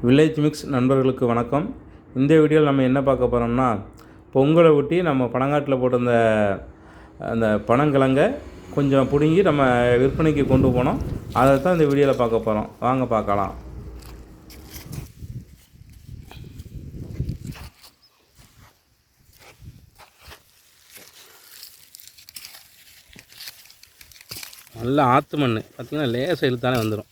Village mix நண்பர்களுக்கு வணக்கம். இந்த வீடியோவில் நம்ம என்ன பார்க்க போகிறோம்னா, பொங்கலை ஒட்டி நம்ம பனங்காட்டில் போட்டிருந்த அந்த பனங்கிழங்கை கொஞ்சம் பிடுங்கி நம்ம விற்பனைக்கு கொண்டு போனோம். அதை தான் இந்த வீடியோவில் பார்க்க போகிறோம். வாங்க பார்க்கலாம். நல்லா ஆற்று மண் பார்த்திங்கன்னா லேசாக இழுத்தானே வந்துடும்.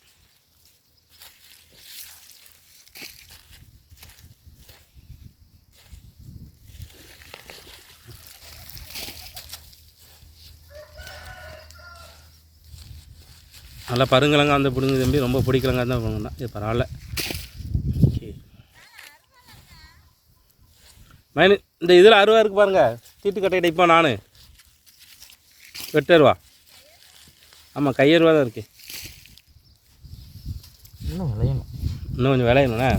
நல்லா பருங்கிழங்கா வந்து பிடிங்க தம்பி, ரொம்ப பிடிக்கலங்க தான் போங்கண்ணா. இது பரவாயில்ல. ஓகே மைனு இந்த இதில் 60 இருக்குது பாருங்கள். தீட்டு கட்டை நான் வெட்டருவா. ஆமாம், கையருவா தான் இருக்குது. இன்னும் கொஞ்சம் விளையணுண்ணே.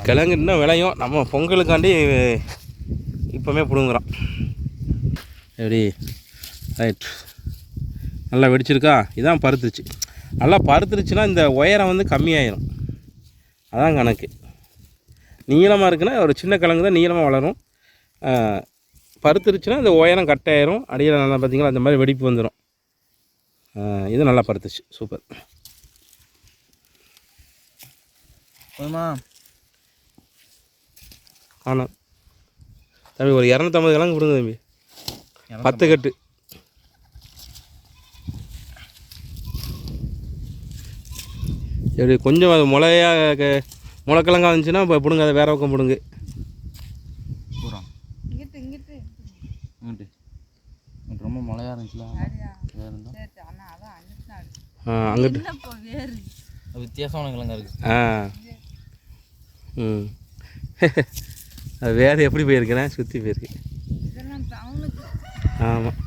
கிழங்கு இன்னும் விளையும். நம்ம பொங்கலுக்காண்டி இப்போமே பிடுங்குறோம். எப்படி ரைட். நல்லா வெடிச்சிருக்கா? இதான் பருத்துருச்சு. நல்லா பருத்துருச்சுன்னா இந்த உயரம் வந்து கம்மியாயிரும். அதான் கணக்கு. நீளமாக இருக்குன்னா ஒரு சின்ன கிழங்கு தான் நீளமாக வளரும். பருத்துருச்சுன்னா இந்த உயரம் கட்டாயிரும். அடியில் நல்லா பார்த்திங்களா அந்த மாதிரி வெடிப்பு வந்துடும். இது நல்லா பருத்துச்சு. சூப்பர். ஆனால் தம்பி ஒரு 250 கிழங்கு கொடுங்க தம்பி. 10 கட்டு. சரி, கொஞ்சம் அது முளைக்கிழங்கா இருந்துச்சுன்னா இப்போ பிடுங்க. அதை வேறு பக்கம் பிடுங்க. ரொம்ப மழையாக இருந்துச்சுல, அங்கிட்டு வித்தியாசமான கிழங்கா இருக்குது. அது வேறு எப்படி போயிருக்குண்ணே? சுற்றி போயிருக்கு. ஆமாம்.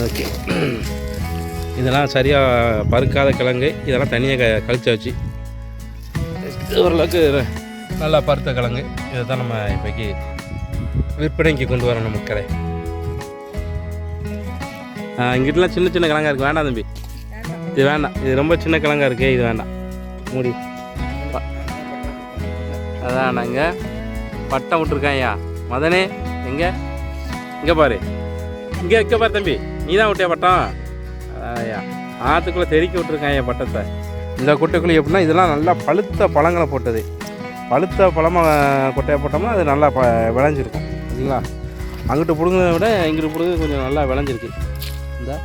ஓகே, இதெல்லாம் சரியாக பருக்காத கிழங்கு. இதெல்லாம் தனியாக கழிச்சு வச்சு ஓரளவுக்கு நல்லா பருத்த கிழங்கு. இதை தான் நம்ம இப்போக்கி விற்பனைக்கு கொண்டு வரோம் நம்ம கடை. இங்கிட்டலாம் சின்ன சின்ன கிழங்கா இருக்குது. வேண்டாம் தம்பி, இது வேண்டாம். இது ரொம்ப சின்ன கிழங்கா இருக்குது. இது வேண்டாம். மூடி அதான் நாங்கள் பட்டம் விட்டுருக்கேன். ஐயா மதனே, எங்கே இங்கே பாரு, இங்கே வைக்க பாரு தம்பி. நீ தான் விட்டியா பட்டம்? ஐயா ஆற்றுக்குள்ளே தெறிக்க விட்ருக்கேன் ஐயா பட்டத்தை. இந்த கொட்டைக்குள்ளே எப்படின்னா இதெல்லாம் நல்லா பழுத்த பழங்களை போட்டது. பழுத்த பழமாக கொட்டையை போட்டோம்னா அது நல்லா விளைஞ்சிருக்கும். சரிங்களா? அங்கிட்டு பிடுங்கிறத விட இங்கிட்டு பிடுங்க கொஞ்சம் நல்லா விளைஞ்சிருக்கு. இந்த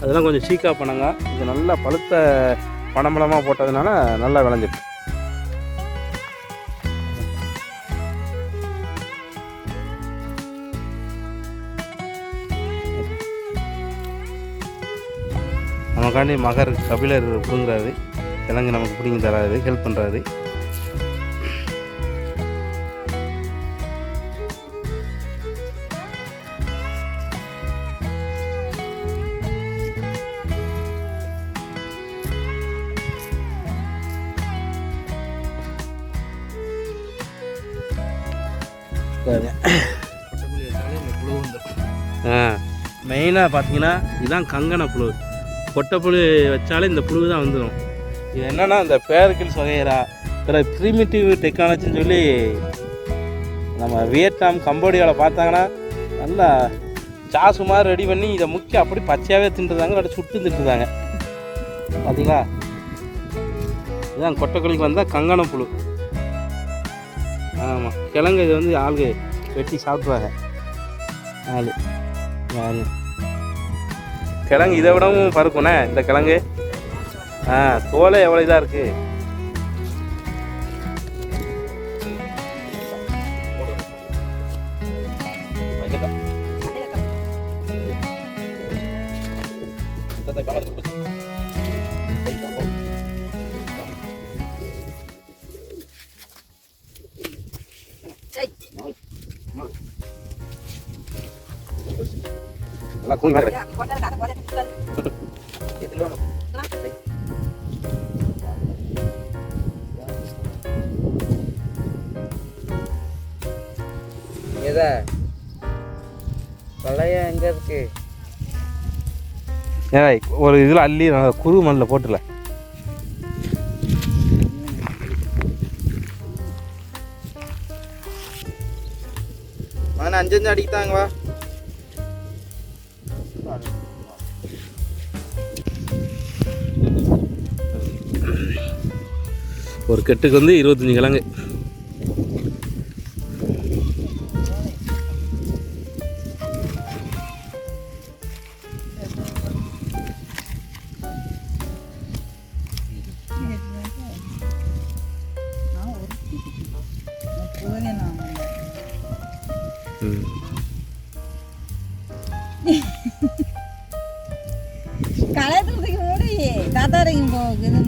அதெல்லாம் கொஞ்சம் சீக்காக பண்ணாங்க. இது நல்லா பழுத்த பனம்பழமாக போட்டதுனால நல்லா விளைஞ்சிருக்கு. நமக்காண்டி மகர் கபிலர் பிடுங்குறாரு. கிழங்கு நமக்கு பிடிங்கி தராது, ஹெல்ப் பண்ணுறாரு. மெயினாக பார்த்தீங்கன்னா இதுதான் கங்கண புழு. கொட்டைப்புழு வச்சாலே இந்த புழு தான் வந்துடும். இது என்னென்னா இந்த பேர்கில்ஸ் வகைரா பிற ப்ரிமிட்டிவ் டெக்னாலஜின்னு சொல்லி நம்ம வியட்நாம் கம்போடியாவில் பார்த்தாங்கன்னா நல்லா சாசு மாதிரி ரெடி பண்ணி இதை முக்கிய அப்படி பச்சையாகவே தின்றுதாங்க, அப்படி சுட்டு தின்றுதாங்க. பார்த்தீங்களா? இதுதான் கொட்டைக்குழிக்கு வந்தால் கங்கண புழு. ஆமாம், கிழங்கு இது வந்து ஆளுக்கு வெட்டி சாப்பிட்ருவாங்க ஆள் வாங்க. கிழங்கு இதை விடவும் பருக்குண்ணே இந்த கிழங்கு. தோலை எவ்வளோ இதாக இருக்குது. பழைய எங்கே இருக்கு? ஏய், ஒரு இதில் அள்ளி குரு மண்ணில் போட்டுல. நான் 5 அடிக்கிட்டாங்க வா. ஒரு கெட்டுக்கு வந்து 25 கிழங்கு. களையத்துக்கு மூடி தாத்தாரையும் போகுதுன்னு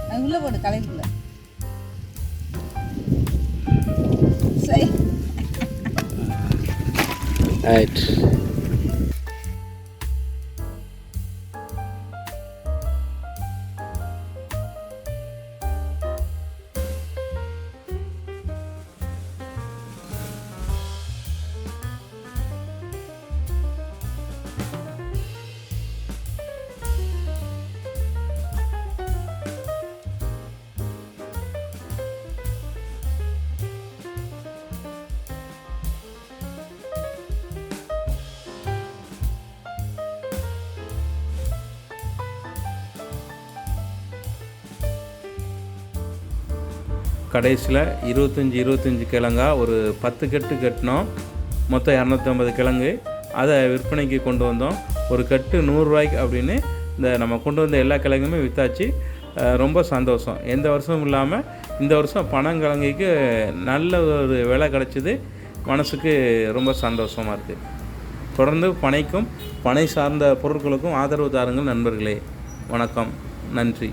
அது உள்ள போடு களையத்துக்குள்ள. சரி ரைட். கடைசியில் 25 கிழங்கா ஒரு 10 கட்டு கட்டினோம். மொத்தம் 250 கிழங்கு. அதை விற்பனைக்கு கொண்டு வந்தோம். ஒரு கட்டு 100 ரூபாய்க்கு அப்படின்னு இந்த நம்ம கொண்டு வந்த எல்லா கிழங்குமே விற்றாச்சு. ரொம்ப சந்தோஷம். எந்த வருஷமும் இல்லாமல் இந்த வருஷம் பனங்கிழங்குக்கு நல்ல ஒரு விலை கிடச்சிது. மனசுக்கு ரொம்ப சந்தோஷமாக இருக்குது. தொடர்ந்து பனைக்கும் பனை சார்ந்த பொருட்களுக்கும் ஆதரவு தாருங்கள் நண்பர்களே. வணக்கம், நன்றி.